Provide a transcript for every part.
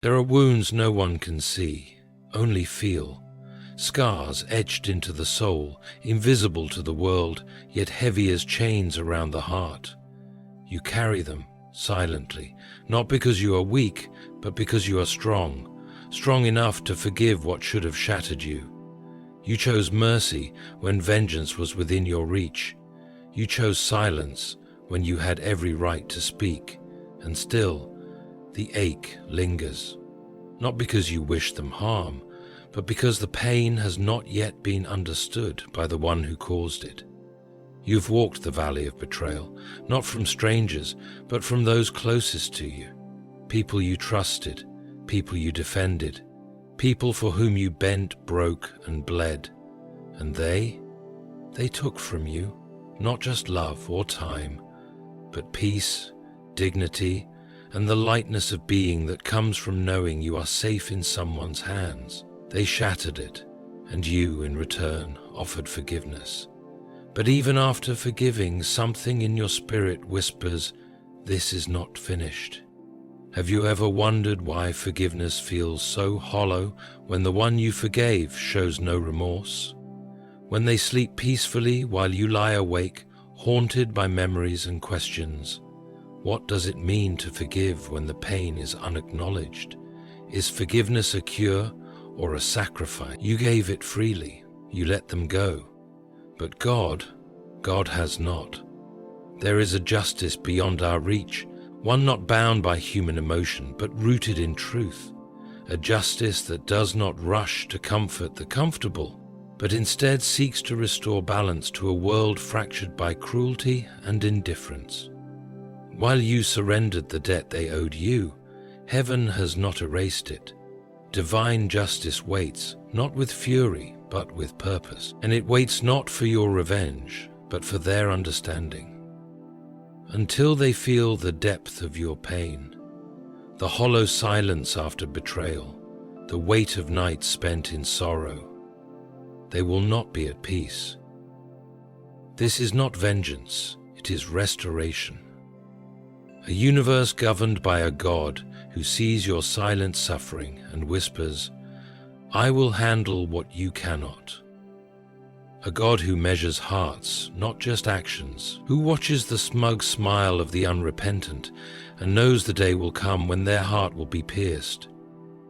There are wounds no one can see, only feel. Scars etched into the soul, invisible to the world, yet heavy as chains around the heart. You carry them silently, not because you are weak, but because you are strong, strong enough to forgive what should have shattered you. You chose mercy when vengeance was within your reach. You chose silence when you had every right to speak, and still, the ache lingers. Not because you wish them harm, but because the pain has not yet been understood by the one who caused it. You've walked the valley of betrayal, not from strangers, but from those closest to you. People you trusted, people you defended, people for whom you bent, broke, and bled. And they took from you not just love or time, but peace, dignity, and the lightness of being that comes from knowing you are safe in someone's hands. They shattered it, and you, in return, offered forgiveness. But even after forgiving, something in your spirit whispers, "This is not finished." Have you ever wondered why forgiveness feels so hollow when the one you forgave shows no remorse? When they sleep peacefully while you lie awake, haunted by memories and questions? What does it mean to forgive when the pain is unacknowledged? Is forgiveness a cure or a sacrifice? You gave it freely, you let them go. But God has not. There is a justice beyond our reach, one not bound by human emotion, but rooted in truth. A justice that does not rush to comfort the comfortable, but instead seeks to restore balance to a world fractured by cruelty and indifference. While you surrendered the debt they owed you, heaven has not erased it. Divine justice waits, not with fury, but with purpose, and it waits not for your revenge, but for their understanding. Until they feel the depth of your pain, the hollow silence after betrayal, the weight of nights spent in sorrow, they will not be at peace. This is not vengeance, it is restoration. A universe governed by a God who sees your silent suffering and whispers, "I will handle what you cannot." A God who measures hearts, not just actions, who watches the smug smile of the unrepentant and knows the day will come when their heart will be pierced,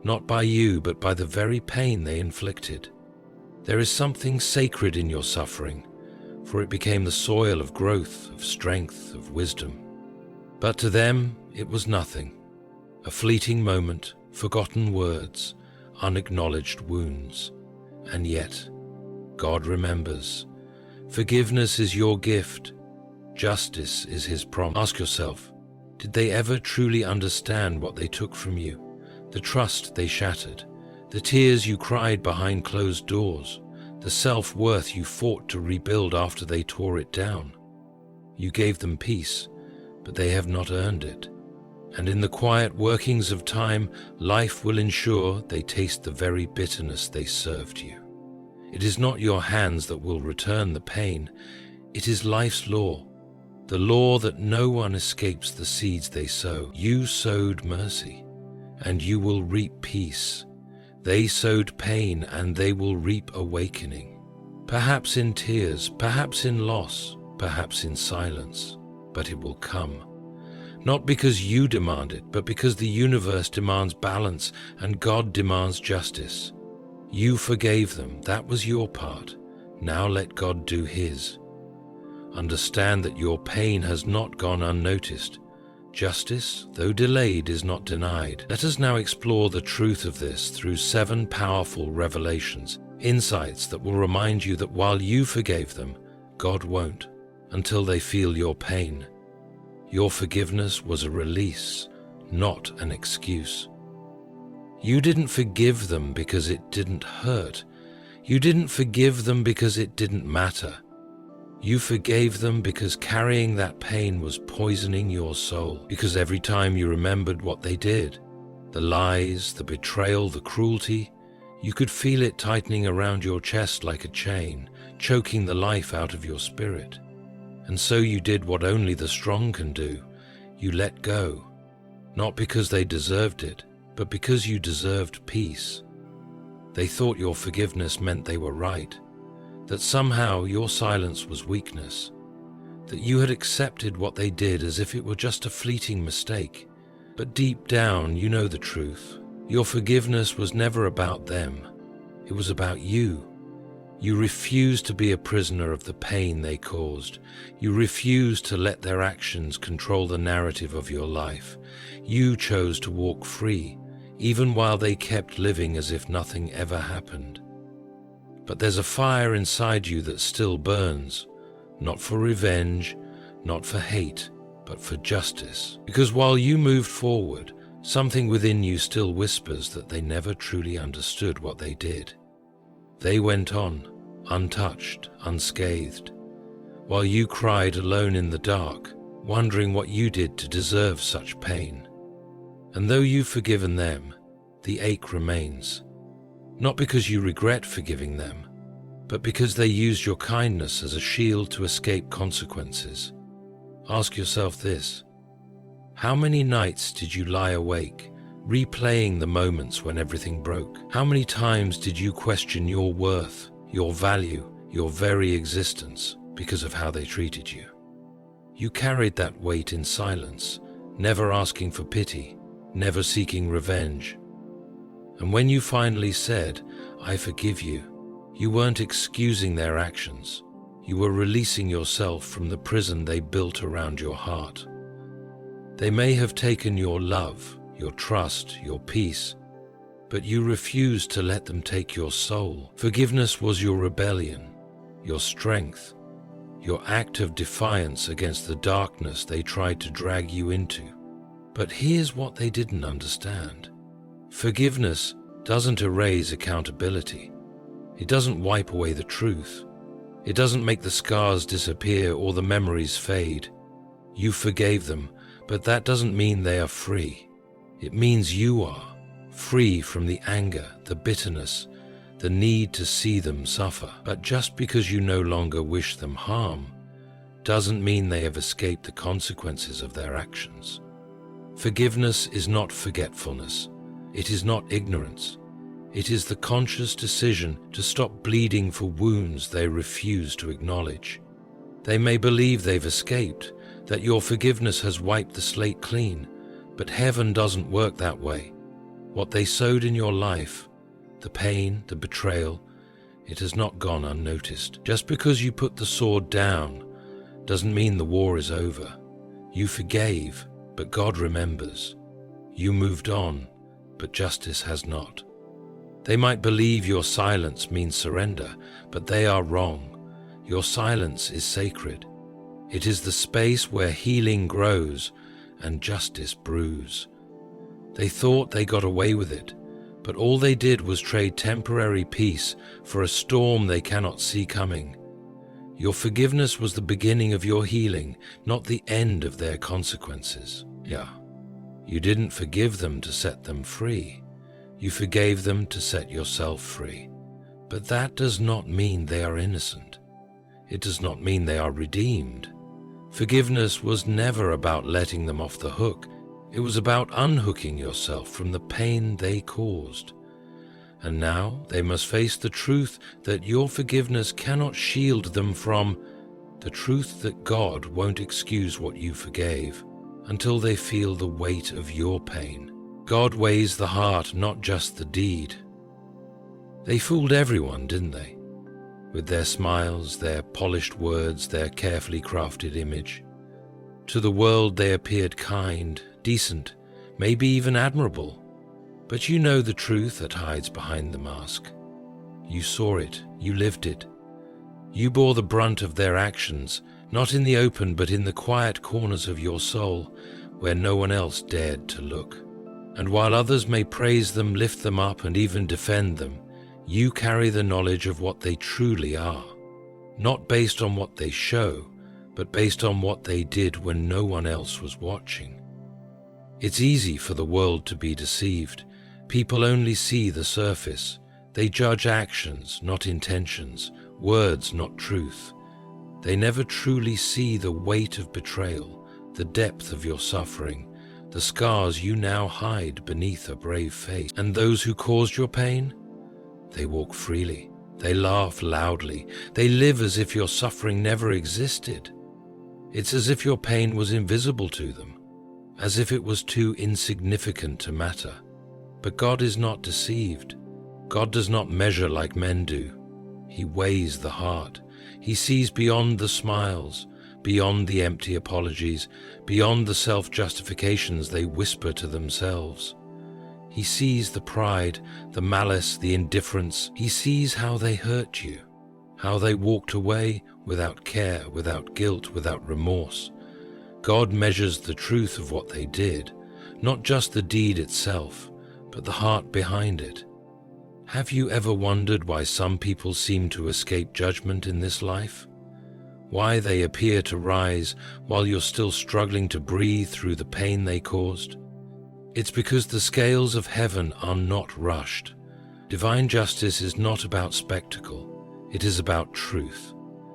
not by you, but by the very pain they inflicted. There is something sacred in your suffering, for it became the soil of growth, of strength, of wisdom. But to them, it was nothing. A fleeting moment, forgotten words, unacknowledged wounds. And yet, God remembers. Forgiveness is your gift. Justice is His promise. Ask yourself, did they ever truly understand what they took from you? The trust they shattered, the tears you cried behind closed doors, the self-worth you fought to rebuild after they tore it down. You gave them peace, but they have not earned it. And in the quiet workings of time, life will ensure they taste the very bitterness they served you. It is not your hands that will return the pain. It is life's law, the law that no one escapes the seeds they sow. You sowed mercy, and you will reap peace. They sowed pain, and they will reap awakening. Perhaps in tears, perhaps in loss, perhaps in silence, but it will come. Not because you demand it, but because the universe demands balance and God demands justice. You forgave them, that was your part. Now let God do His. Understand that your pain has not gone unnoticed. Justice, though delayed, is not denied. Let us now explore the truth of this through 7 powerful revelations, insights that will remind you that while you forgave them, God won't, until they feel your pain. Your forgiveness was a release, not an excuse. You didn't forgive them because it didn't hurt. You didn't forgive them because it didn't matter. You forgave them because carrying that pain was poisoning your soul, because every time you remembered what they did, the lies, the betrayal, the cruelty, you could feel it tightening around your chest like a chain, choking the life out of your spirit. And so you did what only the strong can do. You let go, not because they deserved it, but because you deserved peace. They thought your forgiveness meant they were right, that somehow your silence was weakness, that you had accepted what they did as if it were just a fleeting mistake. But deep down, you know the truth. Your forgiveness was never about them. It was about you. You refused to be a prisoner of the pain they caused. You refused to let their actions control the narrative of your life. You chose to walk free, even while they kept living as if nothing ever happened. But there's a fire inside you that still burns, not for revenge, not for hate, but for justice. Because while you moved forward, something within you still whispers that they never truly understood what they did. They went on, untouched, unscathed, while you cried alone in the dark, wondering what you did to deserve such pain. And though you've forgiven them, the ache remains. Not because you regret forgiving them, but because they used your kindness as a shield to escape consequences. Ask yourself this: how many nights did you lie awake, replaying the moments when everything broke? How many times did you question your worth, your value, your very existence because of how they treated you? You carried that weight in silence, never asking for pity, never seeking revenge. And when you finally said, "I forgive you," you weren't excusing their actions. You were releasing yourself from the prison they built around your heart. They may have taken your love, your trust, your peace, but you refused to let them take your soul. Forgiveness was your rebellion, your strength, your act of defiance against the darkness they tried to drag you into. But here's what they didn't understand. Forgiveness doesn't erase accountability. It doesn't wipe away the truth. It doesn't make the scars disappear or the memories fade. You forgave them, but that doesn't mean they are free. It means you are free from the anger, the bitterness, the need to see them suffer. But just because you no longer wish them harm doesn't mean they have escaped the consequences of their actions. Forgiveness is not forgetfulness. It is not ignorance. It is the conscious decision to stop bleeding for wounds they refuse to acknowledge. They may believe they've escaped, that your forgiveness has wiped the slate clean, but heaven doesn't work that way. What they sowed in your life, the pain, the betrayal, it has not gone unnoticed. Just because you put the sword down doesn't mean the war is over. You forgave, but God remembers. You moved on, but justice has not. They might believe your silence means surrender, but they are wrong. Your silence is sacred. It is the space where healing grows and justice brews. They thought they got away with it, but all they did was trade temporary peace for a storm they cannot see coming. Your forgiveness was the beginning of your healing, not the end of their consequences. Yeah, you didn't forgive them to set them free. You forgave them to set yourself free. But that does not mean they are innocent. It does not mean they are redeemed. Forgiveness was never about letting them off the hook. It was about unhooking yourself from the pain they caused. And now they must face the truth that your forgiveness cannot shield them from the truth that God won't excuse what you forgave until they feel the weight of your pain. God weighs the heart, not just the deed. They fooled everyone, didn't they? With their smiles, their polished words, their carefully crafted image. To the world they appeared kind, decent, maybe even admirable. But you know the truth that hides behind the mask. You saw it, you lived it. You bore the brunt of their actions, not in the open but in the quiet corners of your soul, where no one else dared to look. And while others may praise them, lift them up, and even defend them, you carry the knowledge of what they truly are, not based on what they show, but based on what they did when no one else was watching. It's easy for the world to be deceived. People only see the surface. They judge actions, not intentions, words, not truth. They never truly see the weight of betrayal, the depth of your suffering, The scars you now hide beneath a brave face. And those who caused your pain? They walk freely. They laugh loudly. They live as if your suffering never existed. It's as if your pain was invisible to them, as if it was too insignificant to matter. But God is not deceived. God does not measure like men do. He weighs the heart. He sees beyond the smiles, beyond the empty apologies, beyond the self-justifications they whisper to themselves. He sees the pride, the malice, the indifference. He sees how they hurt you, how they walked away without care, without guilt, without remorse. God measures the truth of what they did, not just the deed itself, but the heart behind it. Have you ever wondered why some people seem to escape judgment in this life? Why they appear to rise while you're still struggling to breathe through the pain they caused? It's because the scales of heaven are not rushed. Divine justice is not about spectacle. It is about truth,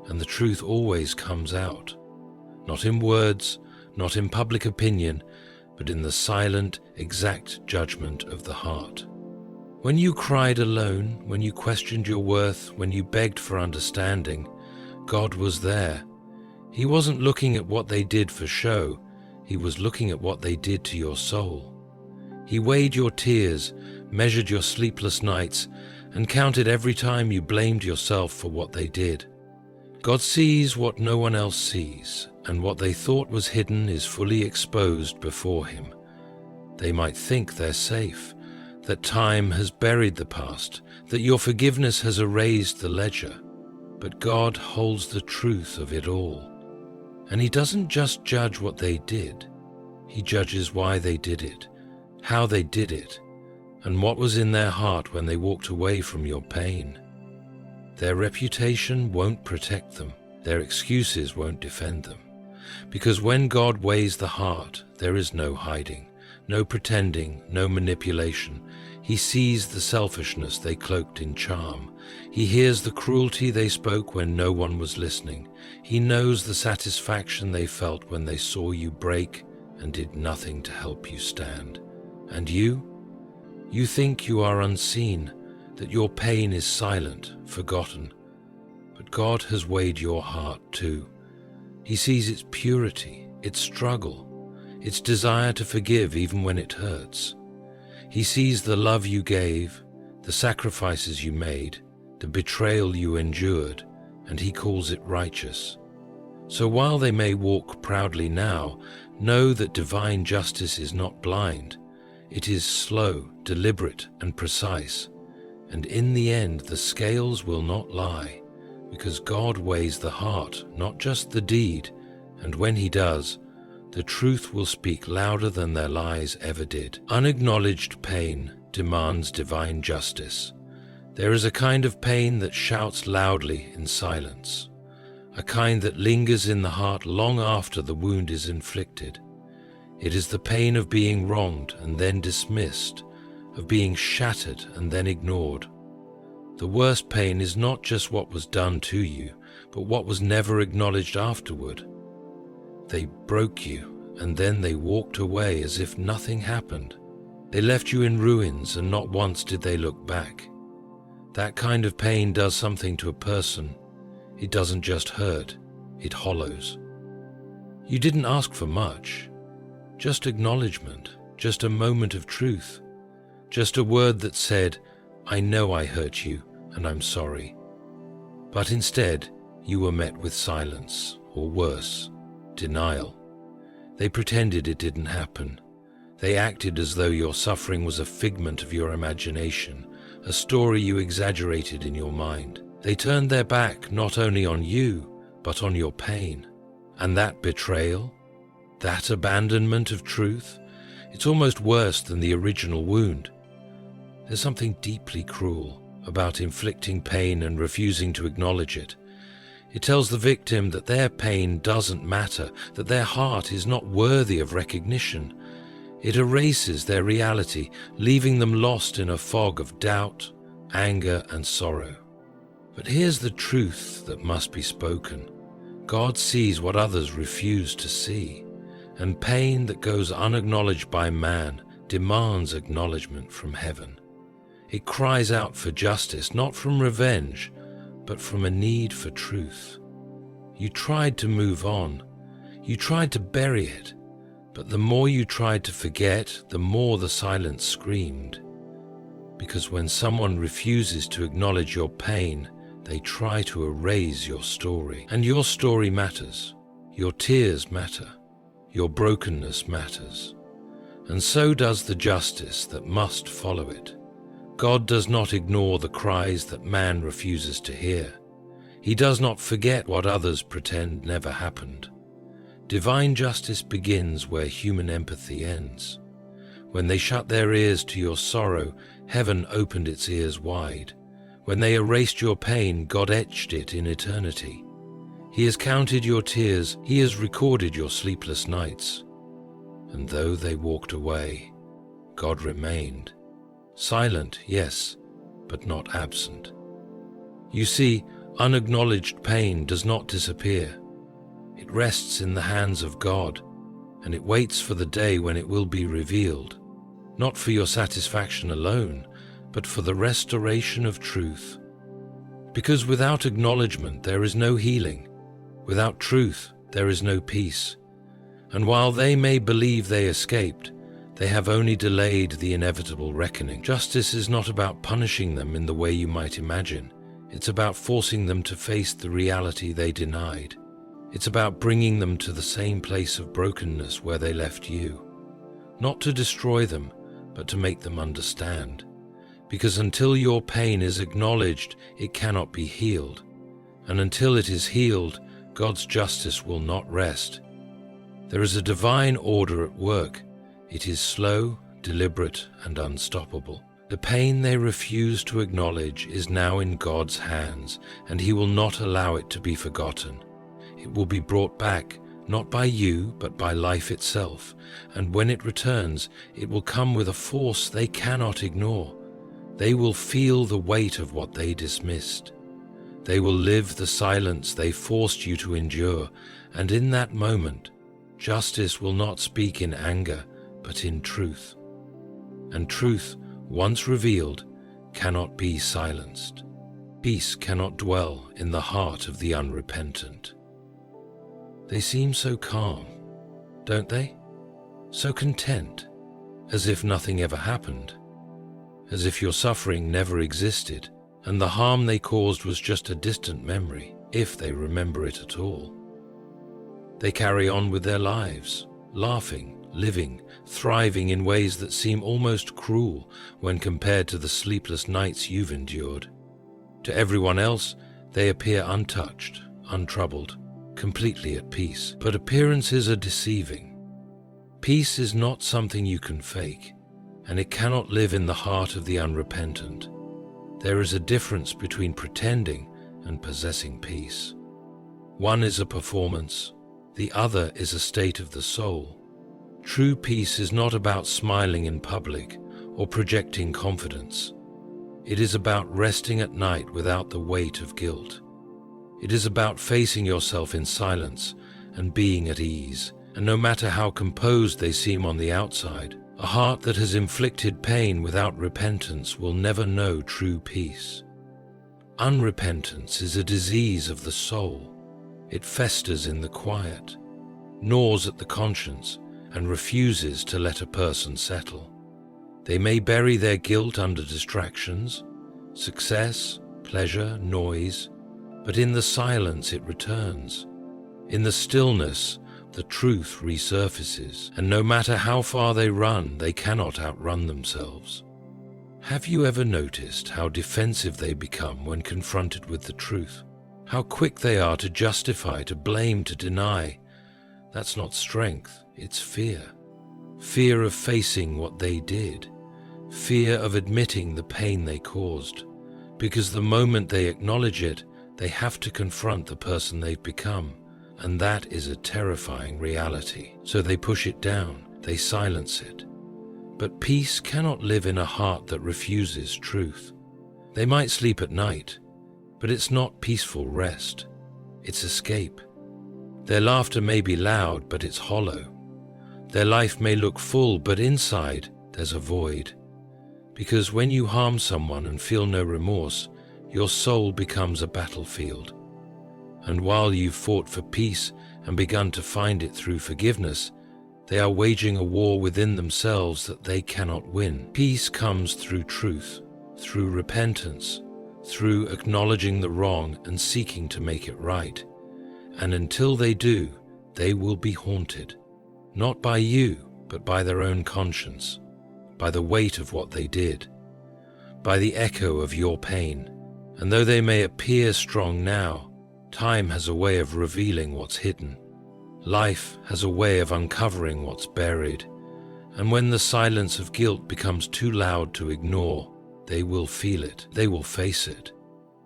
and the truth always comes out. Not in words, not in public opinion, but in the silent, exact judgment of the heart. When you cried alone, when you questioned your worth, when you begged for understanding, God was there. He wasn't looking at what they did for show. He was looking at what they did to your soul. He weighed your tears, measured your sleepless nights, and counted every time you blamed yourself for what they did. God sees what no one else sees, and what they thought was hidden is fully exposed before Him. They might think they're safe, that time has buried the past, that your forgiveness has erased the ledger. But God holds the truth of it all. And He doesn't just judge what they did. He judges why they did it, how they did it, and what was in their heart when they walked away from your pain. Their reputation won't protect them. Their excuses won't defend them. Because when God weighs the heart, there is no hiding, no pretending, no manipulation. He sees the selfishness they cloaked in charm. He hears the cruelty they spoke when no one was listening. He knows the satisfaction they felt when they saw you break and did nothing to help you stand. And you think you are unseen, that your pain is silent, forgotten. But God has weighed your heart too. He sees its purity, its struggle, its desire to forgive even when it hurts. He sees the love you gave, the sacrifices you made, the betrayal you endured, and He calls it righteous. So while they may walk proudly now, know that divine justice is not blind. It is slow, deliberate, and precise. And in the end, the scales will not lie, because God weighs the heart, not just the deed, and when He does, the truth will speak louder than their lies ever did. Unacknowledged pain demands divine justice. There is a kind of pain that shouts loudly in silence, a kind that lingers in the heart long after the wound is inflicted. It is the pain of being wronged and then dismissed, of being shattered and then ignored. The worst pain is not just what was done to you, but what was never acknowledged afterward. They broke you, and then they walked away as if nothing happened. They left you in ruins, and not once did they look back. That kind of pain does something to a person. It doesn't just hurt, it hollows. You didn't ask for much, just acknowledgement, just a moment of truth, just a word that said, "I know I hurt you, and I'm sorry." But instead, you were met with silence, or worse, denial. They pretended it didn't happen. They acted as though your suffering was a figment of your imagination, a story you exaggerated in your mind. They turned their back not only on you, but on your pain. And that betrayal, that abandonment of truth, it's almost worse than the original wound. There's something deeply cruel about inflicting pain and refusing to acknowledge it. It tells the victim that their pain doesn't matter, that their heart is not worthy of recognition. It erases their reality, leaving them lost in a fog of doubt, anger, and sorrow. But here's the truth that must be spoken. God sees what others refuse to see. and pain that goes unacknowledged by man demands acknowledgement from heaven. It cries out for justice, not from revenge, but from a need for truth. You tried to move on. You tried to bury it, but the more you tried to forget, the more the silence screamed. Because when someone refuses to acknowledge your pain, they try to erase your story. And your story matters. Your tears matter. Your brokenness matters. And so does the justice that must follow it. God does not ignore the cries that man refuses to hear. He does not forget what others pretend never happened. Divine justice begins where human empathy ends. When they shut their ears to your sorrow, heaven opened its ears wide. When they erased your pain, God etched it in eternity. He has counted your tears, He has recorded your sleepless nights. And though they walked away, God remained. Silent, yes, but not absent. You see, unacknowledged pain does not disappear. It rests in the hands of God, and it waits for the day when it will be revealed, not for your satisfaction alone, but for the restoration of truth. Because without acknowledgement there is no healing. Without truth there is no peace. And while they may believe they escaped, they have only delayed the inevitable reckoning. Justice is not about punishing them in the way you might imagine. It's about forcing them to face the reality they denied. It's about bringing them to the same place of brokenness where they left you. Not to destroy them, but to make them understand. Because until your pain is acknowledged, it cannot be healed. And until it is healed, God's justice will not rest. There is a divine order at work. It is slow, deliberate, and unstoppable. The pain they refuse to acknowledge is now in God's hands, and He will not allow it to be forgotten. It will be brought back, not by you, but by life itself, and when it returns, it will come with a force they cannot ignore. They will feel the weight of what they dismissed. They will live the silence they forced you to endure, and in that moment, justice will not speak in anger, but in truth. And truth, once revealed, cannot be silenced. Peace cannot dwell in the heart of the unrepentant. They seem so calm, don't they? So content, as if nothing ever happened, as if your suffering never existed, and the harm they caused was just a distant memory, if they remember it at all. They carry on with their lives, laughing, living, thriving in ways that seem almost cruel when compared to the sleepless nights you've endured. To everyone else, they appear untouched, untroubled, completely at peace. But appearances are deceiving. Peace is not something you can fake, and it cannot live in the heart of the unrepentant. There is a difference between pretending and possessing peace. One is a performance, the other is a state of the soul. True peace is not about smiling in public or projecting confidence. It is about resting at night without the weight of guilt. It is about facing yourself in silence and being at ease, and no matter how composed they seem on the outside, a heart that has inflicted pain without repentance will never know true peace. Unrepentance is a disease of the soul. It festers in the quiet, gnaws at the conscience, and refuses to let a person settle. They may bury their guilt under distractions, success, pleasure, noise, but in the silence it returns. In the stillness, the truth resurfaces, and no matter how far they run, they cannot outrun themselves. Have you ever noticed how defensive they become when confronted with the truth? How quick they are to justify, to blame, to deny? That's not strength, it's fear. Fear of facing what they did. Fear of admitting the pain they caused. Because the moment they acknowledge it, they have to confront the person they've become. And that is a terrifying reality. So they push it down, they silence it. But peace cannot live in a heart that refuses truth. They might sleep at night, but it's not peaceful rest. It's escape. Their laughter may be loud, but it's hollow. Their life may look full, but inside there's a void. Because when you harm someone and feel no remorse, your soul becomes a battlefield. And while you've fought for peace and begun to find it through forgiveness, they are waging a war within themselves that they cannot win. Peace comes through truth, through repentance, through acknowledging the wrong and seeking to make it right. And until they do, they will be haunted, not by you, but by their own conscience, by the weight of what they did, by the echo of your pain. And though they may appear strong now, time has a way of revealing what's hidden. Life has a way of uncovering what's buried. And when the silence of guilt becomes too loud to ignore, they will feel it, they will face it.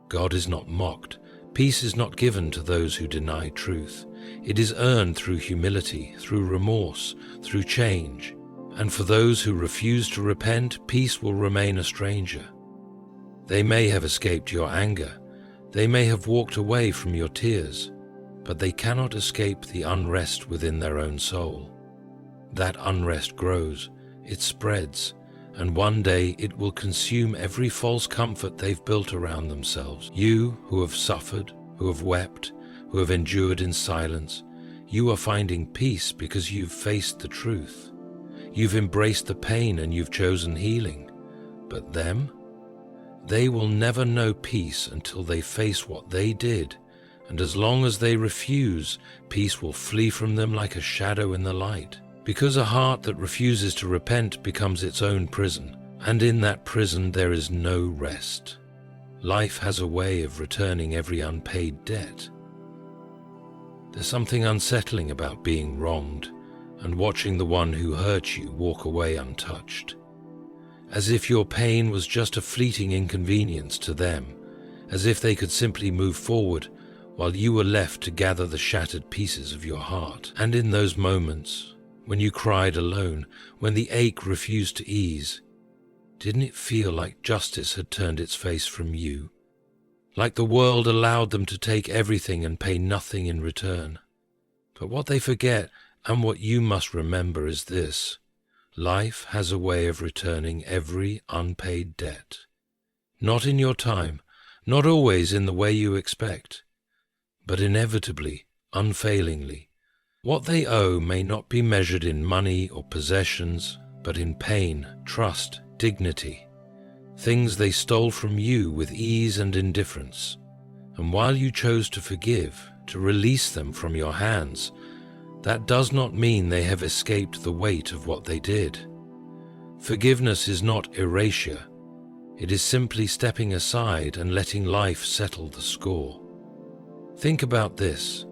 God is not mocked. Peace is not given to those who deny truth. It is earned through humility, through remorse, through change. And for those who refuse to repent, peace will remain a stranger. They may have escaped your anger. They may have walked away from your tears, but they cannot escape the unrest within their own soul. That unrest grows, it spreads, and one day it will consume every false comfort they've built around themselves. You who have suffered, who have wept, who have endured in silence, you are finding peace because you've faced the truth. You've embraced the pain and you've chosen healing. But them? They will never know peace until they face what they did, and as long as they refuse, peace will flee from them like a shadow in the light. Because a heart that refuses to repent becomes its own prison, and in that prison there is no rest. Life has a way of returning every unpaid debt. There's something unsettling about being wronged and watching the one who hurt you walk away untouched. As if your pain was just a fleeting inconvenience to them, as if they could simply move forward while you were left to gather the shattered pieces of your heart. And in those moments, when you cried alone, when the ache refused to ease, didn't it feel like justice had turned its face from you? Like the world allowed them to take everything and pay nothing in return? But what they forget, and what you must remember, is this: life has a way of returning every unpaid debt. Not in your time, not always in the way you expect, but inevitably, unfailingly. What they owe may not be measured in money or possessions, but in pain, trust, dignity, things they stole from you with ease and indifference. And while you chose to forgive, to release them from your hands, that does not mean they have escaped the weight of what they did. Forgiveness is not erasure. It is simply stepping aside and letting life settle the score. Think about this.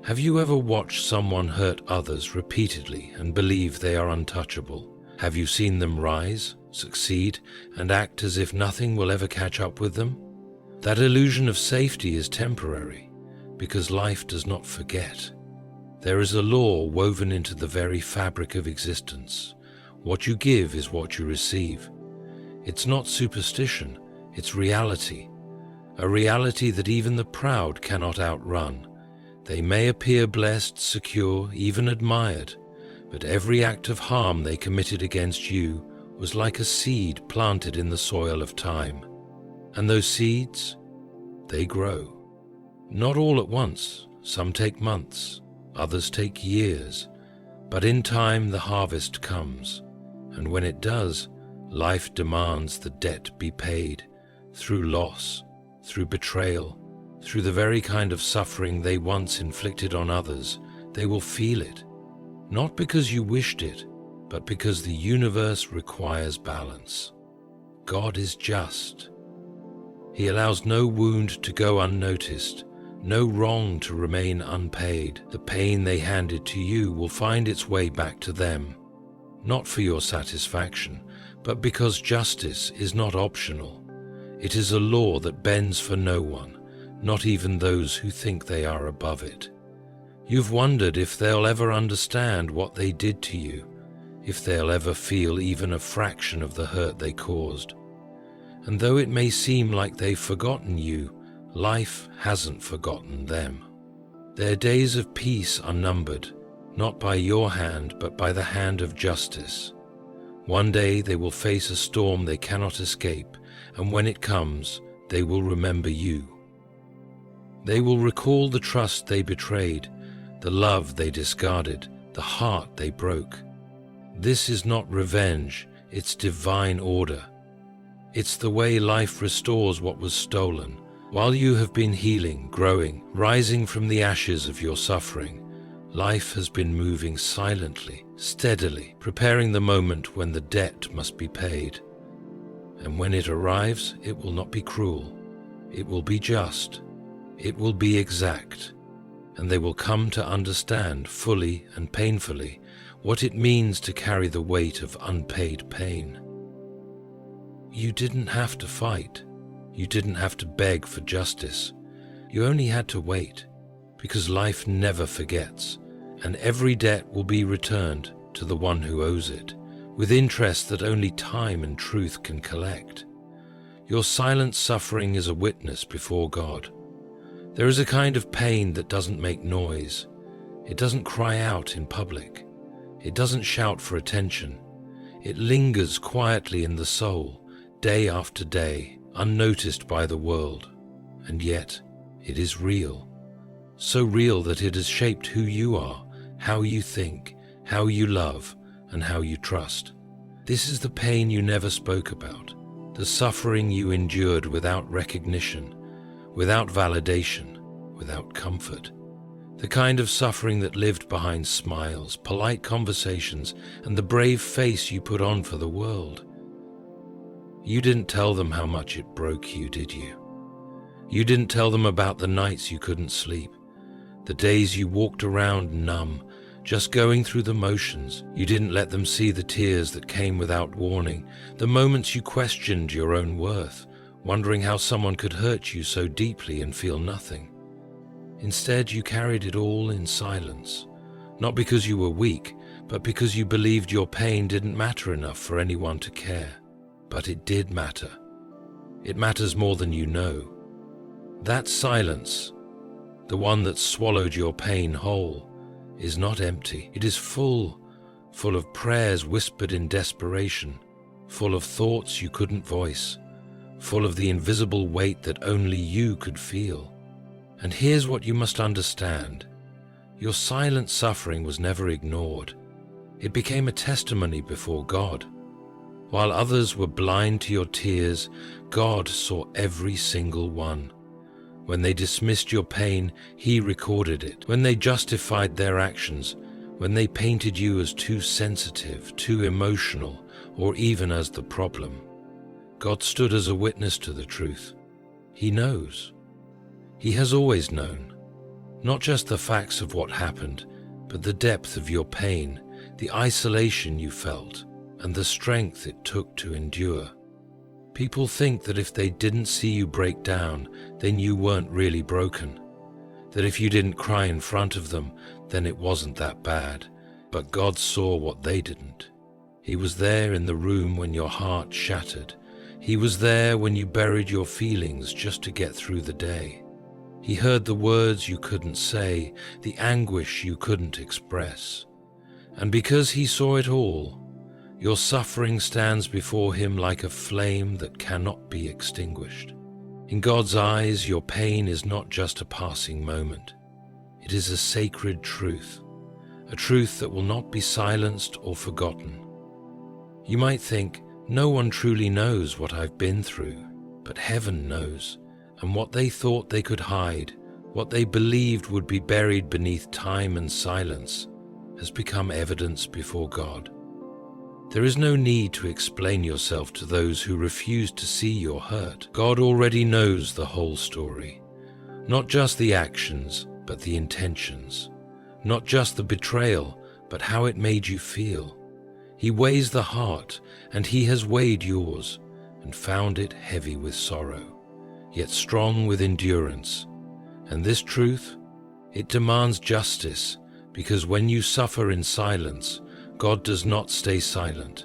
Have you ever watched someone hurt others repeatedly and believe they are untouchable? Have you seen them rise, succeed, and act as if nothing will ever catch up with them? That illusion of safety is temporary, because life does not forget. There is a law woven into the very fabric of existence. What you give is what you receive. It's not superstition, it's reality. A reality that even the proud cannot outrun. They may appear blessed, secure, even admired, but every act of harm they committed against you was like a seed planted in the soil of time. And those seeds, they grow. Not all at once. Some take months, others take years, but in time the harvest comes, and when it does, life demands the debt be paid, through loss, through betrayal, through the very kind of suffering they once inflicted on others. They will feel it, not because you wished it, but because the universe requires balance. God is just. He allows no wound to go unnoticed, no wrong to remain unpaid. The pain they handed to you will find its way back to them, not for your satisfaction, but because justice is not optional. It is a law that bends for no one, not even those who think they are above it. You've wondered if they'll ever understand what they did to you, if they'll ever feel even a fraction of the hurt they caused. And though it may seem like they've forgotten you, life hasn't forgotten them. Their days of peace are numbered, not by your hand, but by the hand of justice. One day they will face a storm they cannot escape, and when it comes, they will remember you. They will recall the trust they betrayed, the love they discarded, the heart they broke. This is not revenge, it's divine order. It's the way life restores what was stolen. While you have been healing, growing, rising from the ashes of your suffering, life has been moving silently, steadily, preparing the moment when the debt must be paid. And when it arrives, it will not be cruel. It will be just. It will be exact. And they will come to understand fully and painfully what it means to carry the weight of unpaid pain. You didn't have to fight. You didn't have to beg for justice. You only had to wait, because life never forgets, and every debt will be returned to the one who owes it, with interest that only time and truth can collect. Your silent suffering is a witness before God. There is a kind of pain that doesn't make noise. It doesn't cry out in public. It doesn't shout for attention. It lingers quietly in the soul, day after day, unnoticed by the world. And yet, it is real. So real that it has shaped who you are, how you think, how you love, and how you trust. This is the pain you never spoke about, the suffering you endured without recognition, without validation, without comfort. The kind of suffering that lived behind smiles, polite conversations, and the brave face you put on for the world. You didn't tell them how much it broke you, did you? You didn't tell them about the nights you couldn't sleep, the days you walked around numb, just going through the motions. You didn't let them see the tears that came without warning, the moments you questioned your own worth, wondering how someone could hurt you so deeply and feel nothing. Instead, you carried it all in silence, not because you were weak, but because you believed your pain didn't matter enough for anyone to care. But it did matter. It matters more than you know. That silence, the one that swallowed your pain whole, is not empty. It is full of prayers whispered in desperation, full of thoughts you couldn't voice, full of the invisible weight that only you could feel. And here's what you must understand. Your silent suffering was never ignored. It became a testimony before God. While others were blind to your tears, God saw every single one. When they dismissed your pain, He recorded it. When they justified their actions, when they painted you as too sensitive, too emotional, or even as the problem, God stood as a witness to the truth. He knows. He has always known. Not just the facts of what happened, but the depth of your pain, the isolation you felt, and the strength it took to endure. People think that if they didn't see you break down, then you weren't really broken. That if you didn't cry in front of them, then it wasn't that bad. But God saw what they didn't. He was there in the room when your heart shattered. He was there when you buried your feelings just to get through the day. He heard the words you couldn't say, the anguish you couldn't express. And because He saw it all, your suffering stands before Him like a flame that cannot be extinguished. In God's eyes, your pain is not just a passing moment. It is a sacred truth, a truth that will not be silenced or forgotten. You might think, no one truly knows what I've been through, but heaven knows, and what they thought they could hide, what they believed would be buried beneath time and silence, has become evidence before God. There is no need to explain yourself to those who refuse to see your hurt. God already knows the whole story. Not just the actions, but the intentions. Not just the betrayal, but how it made you feel. He weighs the heart, and He has weighed yours, and found it heavy with sorrow, yet strong with endurance. And this truth, it demands justice, because when you suffer in silence, God does not stay silent.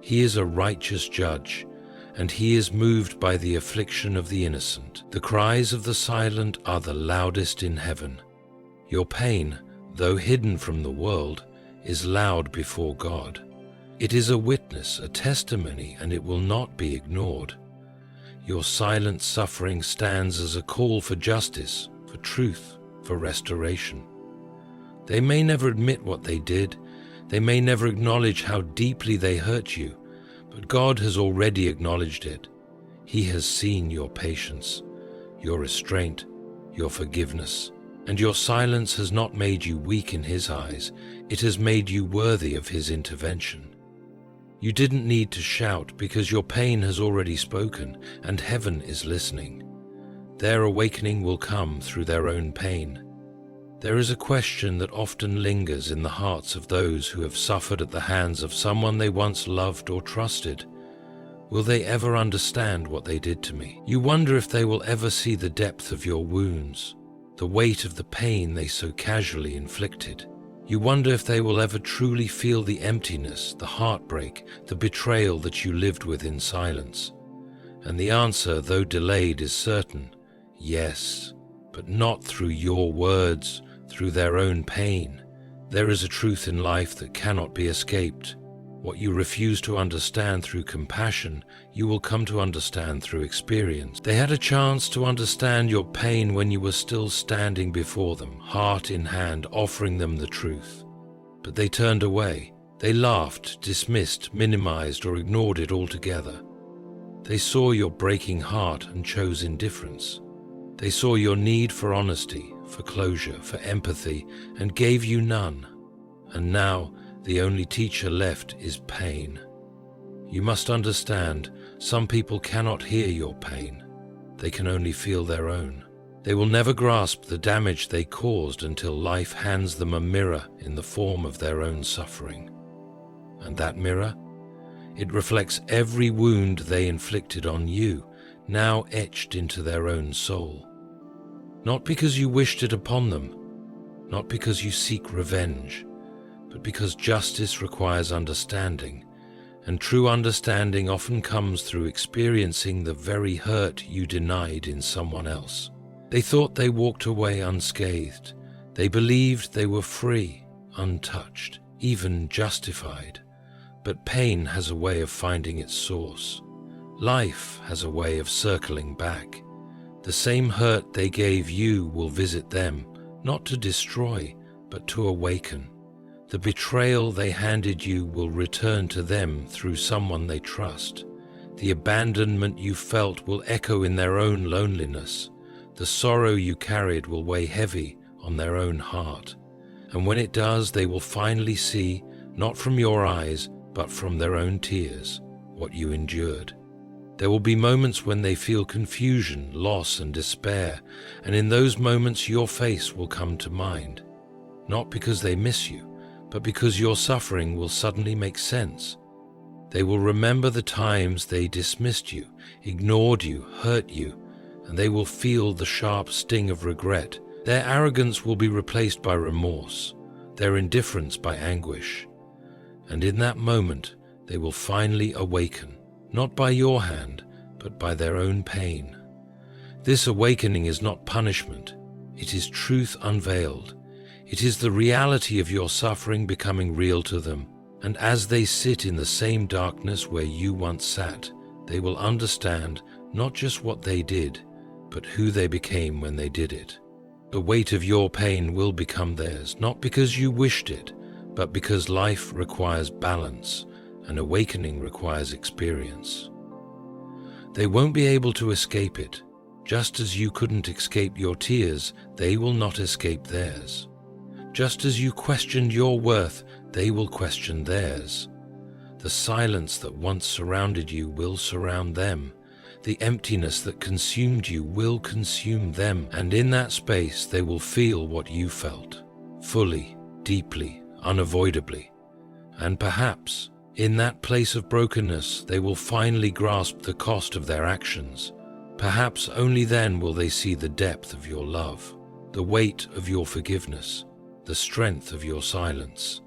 He is a righteous judge, and He is moved by the affliction of the innocent. The cries of the silent are the loudest in heaven. Your pain, though hidden from the world, is loud before God. It is a witness, a testimony, and it will not be ignored. Your silent suffering stands as a call for justice, for truth, for restoration. They may never admit what they did, they may never acknowledge how deeply they hurt you, but God has already acknowledged it. He has seen your patience, your restraint, your forgiveness, and your silence has not made you weak in His eyes, it has made you worthy of His intervention. You didn't need to shout because your pain has already spoken and heaven is listening. Their awakening will come through their own pain. There is a question that often lingers in the hearts of those who have suffered at the hands of someone they once loved or trusted. Will they ever understand what they did to me? You wonder if they will ever see the depth of your wounds, the weight of the pain they so casually inflicted. You wonder if they will ever truly feel the emptiness, the heartbreak, the betrayal that you lived with in silence. And the answer, though delayed, is certain. Yes, but not through your words, through their own pain. There is a truth in life that cannot be escaped. What you refuse to understand through compassion, you will come to understand through experience. They had a chance to understand your pain when you were still standing before them, heart in hand, offering them the truth. But they turned away. They laughed, dismissed, minimized, or ignored it altogether. They saw your breaking heart and chose indifference. They saw your need for honesty, for closure, for empathy, and gave you none. And now, the only teacher left is pain. You must understand, some people cannot hear your pain. They can only feel their own. They will never grasp the damage they caused until life hands them a mirror in the form of their own suffering. And that mirror? It reflects every wound they inflicted on you, now etched into their own soul. Not because you wished it upon them, not because you seek revenge, but because justice requires understanding, and true understanding often comes through experiencing the very hurt you denied in someone else. They thought they walked away unscathed. They believed they were free, untouched, even justified. But pain has a way of finding its source. Life has a way of circling back. The same hurt they gave you will visit them, not to destroy, but to awaken. The betrayal they handed you will return to them through someone they trust. The abandonment you felt will echo in their own loneliness. The sorrow you carried will weigh heavy on their own heart. And when it does, they will finally see, not from your eyes, but from their own tears, what you endured. There will be moments when they feel confusion, loss, and despair, and in those moments your face will come to mind. Not because they miss you, but because your suffering will suddenly make sense. They will remember the times they dismissed you, ignored you, hurt you, and they will feel the sharp sting of regret. Their arrogance will be replaced by remorse, their indifference by anguish. And in that moment, they will finally awaken, not by your hand, but by their own pain. This awakening is not punishment, it is truth unveiled. It is the reality of your suffering becoming real to them, and as they sit in the same darkness where you once sat, they will understand not just what they did, but who they became when they did it. The weight of your pain will become theirs, not because you wished it, but because life requires balance, and awakening requires experience. They won't be able to escape it. Just as you couldn't escape your tears, they will not escape theirs. Just as you questioned your worth, they will question theirs. The silence that once surrounded you will surround them. The emptiness that consumed you will consume them, and in that space they will feel what you felt, fully, deeply, unavoidably. And perhaps, in that place of brokenness, they will finally grasp the cost of their actions. Perhaps only then will they see the depth of your love, the weight of your forgiveness, the strength of your silence.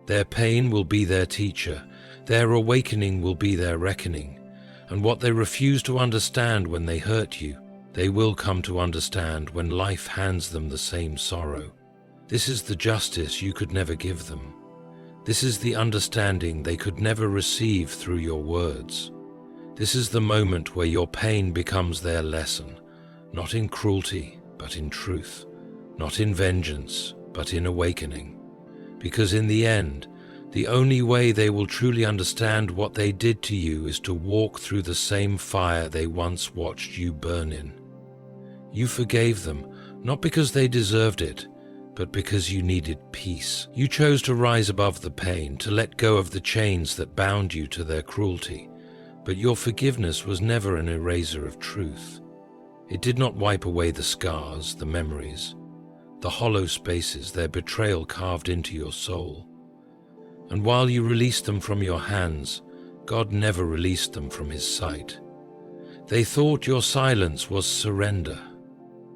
Their pain will be their teacher, their awakening will be their reckoning, and what they refuse to understand when they hurt you, they will come to understand when life hands them the same sorrow. This is the justice you could never give them. This is the understanding they could never receive through your words. This is the moment where your pain becomes their lesson, not in cruelty, but in truth, not in vengeance, but in awakening. Because in the end, the only way they will truly understand what they did to you is to walk through the same fire they once watched you burn in. You forgave them, not because they deserved it, but because you needed peace. You chose to rise above the pain, to let go of the chains that bound you to their cruelty. But your forgiveness was never an eraser of truth. It did not wipe away the scars, the memories, the hollow spaces their betrayal carved into your soul. And while you released them from your hands, God never released them from his sight. They thought your silence was surrender.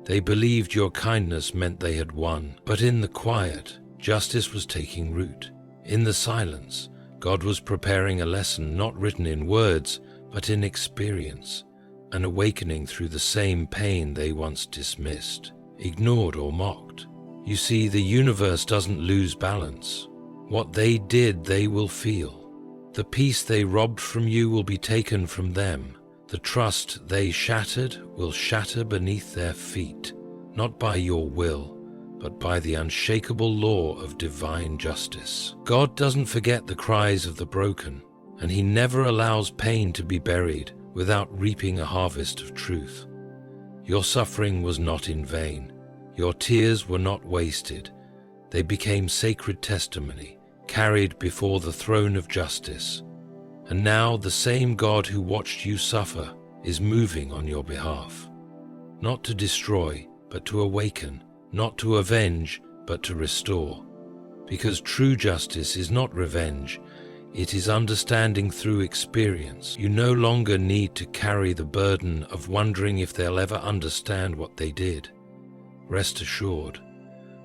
They believed your kindness meant they had won. But in the quiet, justice was taking root. In the silence, God was preparing a lesson not written in words, but in experience, an awakening through the same pain they once dismissed, ignored or mocked. You see, the universe doesn't lose balance. What they did, they will feel. The peace they robbed from you will be taken from them. The trust they shattered will shatter beneath their feet, not by your will, but by the unshakable law of divine justice. God doesn't forget the cries of the broken, and he never allows pain to be buried without reaping a harvest of truth. Your suffering was not in vain. Your tears were not wasted. They became sacred testimony, carried before the throne of justice. And now the same God who watched you suffer is moving on your behalf. Not to destroy, but to awaken. Not to avenge, but to restore. Because true justice is not revenge, it is understanding through experience. You no longer need to carry the burden of wondering if they'll ever understand what they did. Rest assured,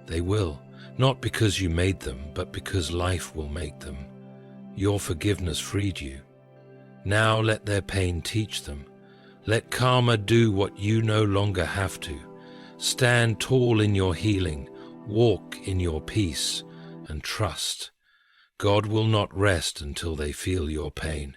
they will, not because you made them, but because life will make them. Your forgiveness freed you. Now let their pain teach them. Let karma do what you no longer have to. Stand tall in your healing, walk in your peace, and trust. God will not rest until they feel your pain.